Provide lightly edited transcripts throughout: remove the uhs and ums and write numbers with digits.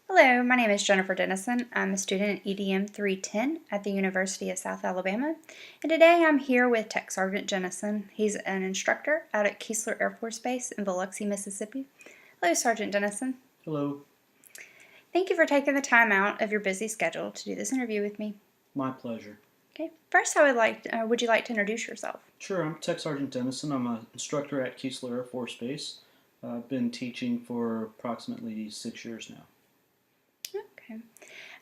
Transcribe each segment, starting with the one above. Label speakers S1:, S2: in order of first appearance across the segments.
S1: Hello, my name is Jennifer Dennison. I'm a student at EDM 310 at the University of South Alabama, and today I'm here with Tech Sergeant Dennison. He's an instructor out at Keesler Air Force Base in Biloxi, Mississippi. Hello, Sergeant Dennison.
S2: Hello.
S1: Thank you for taking the time out of your busy schedule to do this interview with me.
S2: My pleasure.
S1: Okay, first would you like to introduce yourself?
S2: Sure, I'm Tech Sergeant Dennison. I'm an instructor at Keesler Air Force Base. I've been teaching for approximately 6 years now.
S1: Okay.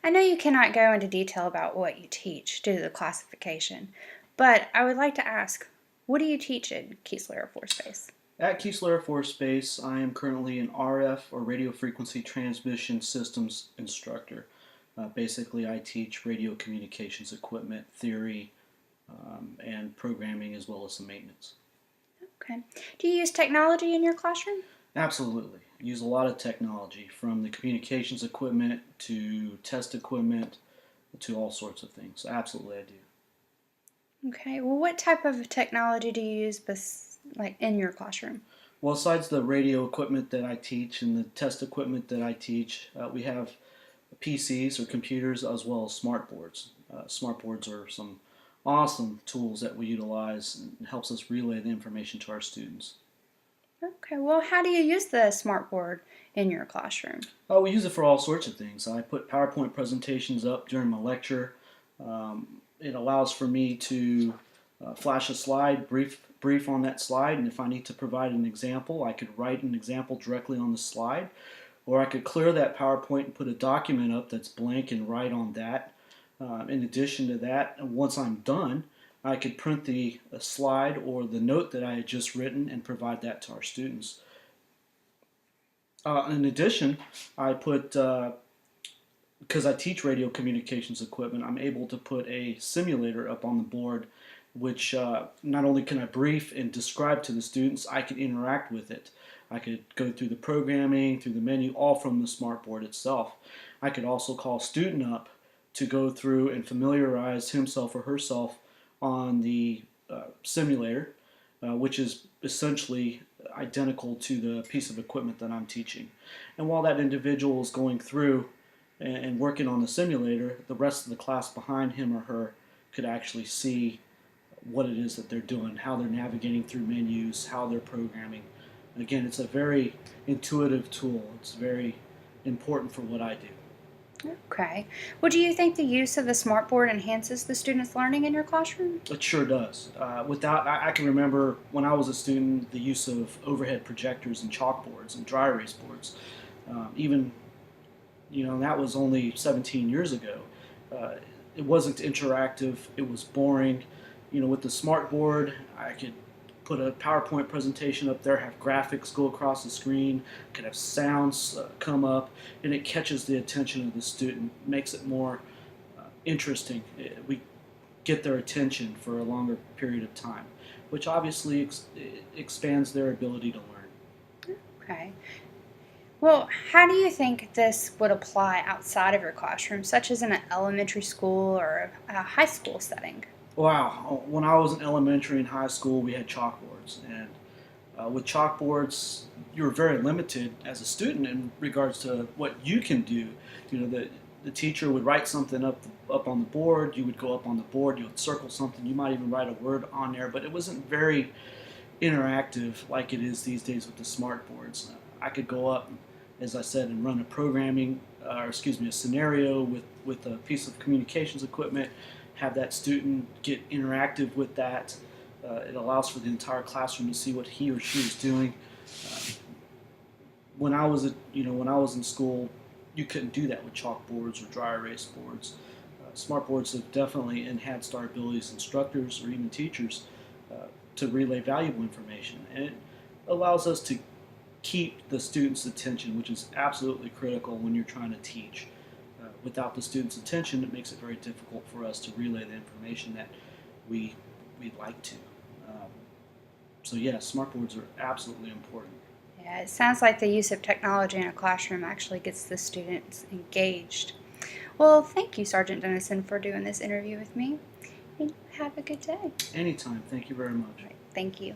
S1: I know you cannot go into detail about what you teach due to the classification, but I would like to ask, what do you teach at Keesler Air Force Base?
S2: At Keesler Air Force Base, I am currently an RF or radio frequency transmission systems instructor. Basically, I teach radio communications equipment theory and programming as well as some maintenance.
S1: Okay. Do you use technology in your classroom?
S2: Absolutely. I use a lot of technology, from the communications equipment to test equipment to all sorts of things. Absolutely, I do.
S1: Okay. Well, what type of technology do you use in your classroom?
S2: Well, besides the radio equipment that I teach and the test equipment that I teach, we have PCs or computers as well as smart boards. Smart boards are some awesome tools that we utilize and helps us relay the information to our students.
S1: Okay. Well, how do you use the smart board in your classroom?
S2: We use it for all sorts of things. I put PowerPoint presentations up during my lecture. It allows for me to flash a slide, brief on that slide, and if I need to provide an example, I could write an example directly on the slide, or I could clear that PowerPoint and put a document up that's blank and write on that. In addition to that, once I'm done, I could print the slide or the note that I had just written and provide that to our students. In addition, I put, because I teach radio communications equipment, I'm able to put a simulator up on the board, which not only can I brief and describe to the students, I can interact with it. I could go through the programming, through the menu, all from the smart board itself. I could also call a student up to go through and familiarize himself or herself on the simulator, which is essentially identical to the piece of equipment that I'm teaching. And while that individual is going through and working on the simulator, the rest of the class behind him or her could actually see what it is that they're doing, how they're navigating through menus, how they're programming. And again, it's a very intuitive tool. It's very important for what I do.
S1: Okay. Well, do you think the use of the smart board enhances the students' learning in your classroom?
S2: It sure does. I can remember when I was a student the use of overhead projectors and chalkboards and dry erase boards. Even, that was only 17 years ago. Uh, it wasn't interactive. It was boring. With the smart board, I could put a PowerPoint presentation up there, have graphics go across the screen, could have sounds come up, and it catches the attention of the student, makes it more interesting. We get their attention for a longer period of time, which obviously expands their ability to learn.
S1: Okay. Well, how do you think this would apply outside of your classroom, such as in an elementary school or a high school setting?
S2: Wow, when I was in elementary and high school, we had chalkboards, and with chalkboards, you were very limited as a student in regards to what you can do. The teacher would write something up on the board. You would go up on the board. You would circle something. You might even write a word on there, but it wasn't very interactive like it is these days with the smart boards. I could go up, as I said, and run a scenario with a piece of communications equipment, have that student get interactive with that. It allows for the entire classroom to see what he or she is doing. Uh, when I was in school, you couldn't do that with chalkboards or dry erase boards. Smart boards have definitely enhanced our abilities as instructors or even teachers to relay valuable information, and it allows us to keep the student's attention, which is absolutely critical when you're trying to teach. Without the student's attention, it makes it very difficult for us to relay the information that we'd like to. Um, so yeah, smart boards are absolutely important.
S1: Yeah, it sounds like the use of technology in a classroom actually gets the students engaged. Well, thank you, Sergeant Dennison, for doing this interview with me. And have a good day.
S2: Anytime. Thank you very much.
S1: All right, thank you.